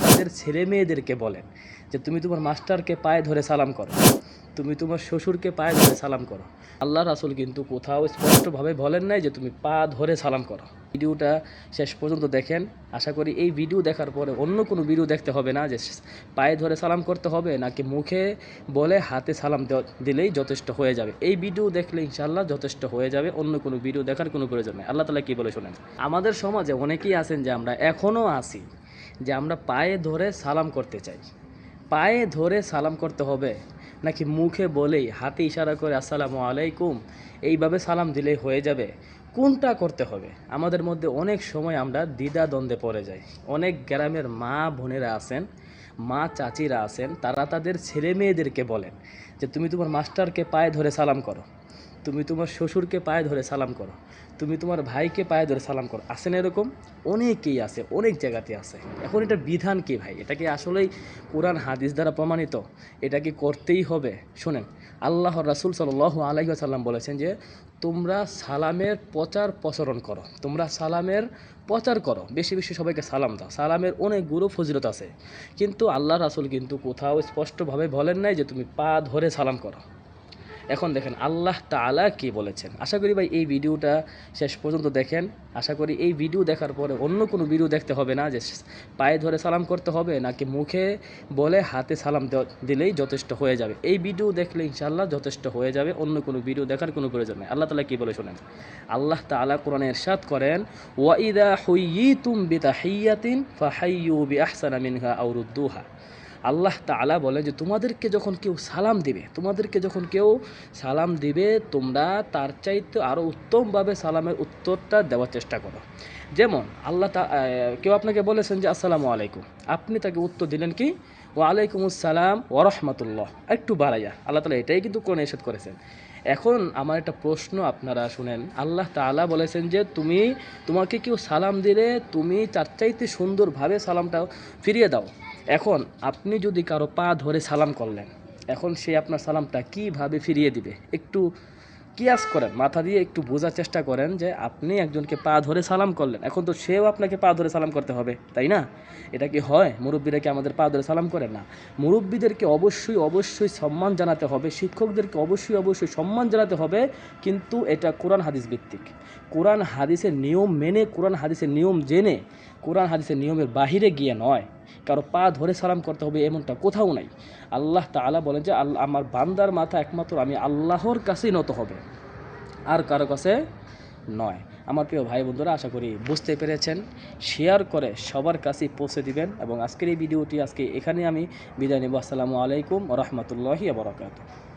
তাদের ছেলে মেয়েদেরকে বলেন যে তুমি তোমার মাস্টারকে পায়ে ধরে সালাম করো, তুমি তোমার শ্বশুরকে পায়ে ধরে সালাম করো। আল্লাহ রাসূল কিন্তু কোথাও স্পষ্টভাবে বলেন নাই যে তুমি পা ধরে সালাম করো। ভিডিওটা শেষ পর্যন্ত দেখেন। আশা করি এই ভিডিও দেখার পরে অন্য কোনো ভিডিও দেখতে হবে না যে পায়ে ধরে সালাম করতে হবে নাকি মুখে বলে হাতে সালাম দিলেই যথেষ্ট হয়ে যাবে। এই ভিডিও দেখলে ইনশাআল্লাহ যথেষ্ট হয়ে যাবে, অন্য কোনো ভিডিও দেখার কোনো প্রয়োজন নেই। আল্লাহ তাআলা কী বলে শোনেন। আমাদের সমাজে অনেকেই আছেন যে আমরা এখনও আছি যে আমরা পায়ে ধরে সালাম করতে চাই। পায়ে ধরে সালাম করতে হবে নাকি মুখে বলেই হাতে ইশারা করে আসসালামু আলাইকুম এইভাবে সালাম দিলেই হয়ে যাবে, কোনটা করতে হবে? আমাদের মধ্যে অনেক সময় আমরা দ্বিধাদ্বন্দ্বে পড়ে যাই। অনেক গ্রামের মা বোনেরা আছেন, মা চাচিরা আছেন, তারা তাদের ছেলে মেয়েদেরকে বলেন যে তুমি তোমার মাস্টারকে পায়ে ধরে সালাম করো, তুমি তোমার শ্বশুরকে পায়ে ধরে সালাম করো, তুমি তোমার ভাইকে পায়ে ধরে সালাম করো। আছেন এরকম? অনেকেই আছে, অনেক জায়গাতে আছে। এখন এটার বিধান কি ভাই? এটা কি আসলেই কোরআন হাদিস দ্বারা প্রমাণিত? এটা কি করতেই হবে? শোনেন, আল্লাহর রাসূল সাল্লাল্লাহু আলাইহি ওয়াসাল্লাম বলেছেন যে তোমরা সালামের প্রচারণ করো, তোমরা সালামের প্রচার করো, বেশি বেশি সবাইকে সালাম দাও। সালামের অনেকগুলো ফজিলত আছে, কিন্তু আল্লাহ রাসূল কিন্তু কোথাও স্পষ্টভাবে বলেন নাই যে তুমি পা ধরে সালাম করো। এখন দেখেন আল্লাহ তাআলা কি বলেছেন। আশা করি ভাই এই ভিডিওটা শেষ পর্যন্ত দেখেন। আশা করি এই ভিডিও দেখার পরে অন্য কোনো ভিডিও দেখতে হবে না যে পায়ে ধরে সালাম করতে হবে নাকি মুখে বলে হাতে সালাম দিলেই যথেষ্ট হয়ে যাবে। এই ভিডিও দেখলে ইনশাআল্লাহ যথেষ্ট হয়ে যাবে, অন্য কোনো ভিডিও দেখার কোনো প্রয়োজন নেই। আল্লাহ তাআলা কি বলে শোনেন। আল্লাহ তাআলা কোরআনে ইরশাদ করেন, ওয়া ইযা হুয়্যিতুম বিতাহিয়্যাতিন ফাহাইয়্যু বিআহসানা মিনহা আও রুদ্দুহা। আল্লাহ তাআলা বলে যে তোমাদেরকে যখন কেউ সালাম দিবে তোমরা তার চাইতে আরও উত্তমভাবে সালামের উত্তরটা দেওয়ার চেষ্টা করো। যেমন কেউ আপনাকে বলেছেন যে আসসালামু আলাইকুম, আপনি তাকে উত্তর দিলেন কি ওয়ালাইকুম আসসালাম ওয়া রাহমাতুল্লাহ, একটু বাড়াইয়া। আল্লাহ তাআলা এটাই কিন্তু কোরআনে নিষেধ করেছেন। এখন আমার একটা প্রশ্ন আপনারা শুনেন। আল্লাহ তাআলা বলেছেন যে তোমাকে কেউ সালাম দিলে তুমি তার চাইতে সুন্দরভাবে সালামটা ফিরিয়ে দাও। এখন আপনি যদি কারো পা ধরে সালাম করলেন, এখন সে আপনার সালামটা কিভাবে ফিরিয়ে দিবে? একটু কিয়াস করেন, মাথা দিয়ে একটু বোঝার চেষ্টা করেন যে আপনি একজনকে পা ধরে সালাম করলেন, এখন তো সেও আপনাকে পা ধরে সালাম করতে হবে, তাই না? এটা কি হয়? মুরব্বীরা কি আমাদের পা ধরে সালাম করে না? মুরব্বীদেরকে অবশ্যই সম্মান জানাতে হবে, শিক্ষকদেরকে অবশ্যই সম্মান জানাতে হবে, কিন্তু এটা কোরআন হাদিস ভিত্তিক। কোরআন হাদিসের নিয়ম মেনে, কোরআন হাদিসের নিয়ম জেনে, কোরআন হাদিসের নিয়মের বাহিরে গিয়ে নয়। কারো পা ধরে সালাম করতে হবে এমনটা কোথাও নাই। আল্লাহ তাআলা বলেন যে আমার বান্দার মাথা একমাত্র আমি আল্লাহর কাছেই নত হবে, আর কারো কাছে নয়। আমার প্রিয় ভাই বন্ধুরা, আশা করি বুঝতে পেরেছেন। শেয়ার করে সবার কাছেই পৌঁছে দিবেন, এবং আজকের এই ভিডিওটি এখানে আমি বিদায় নেব। আসসালামু আলাইকুম ওয়া রাহমাতুল্লাহি ওয়া বারাকাতুহু।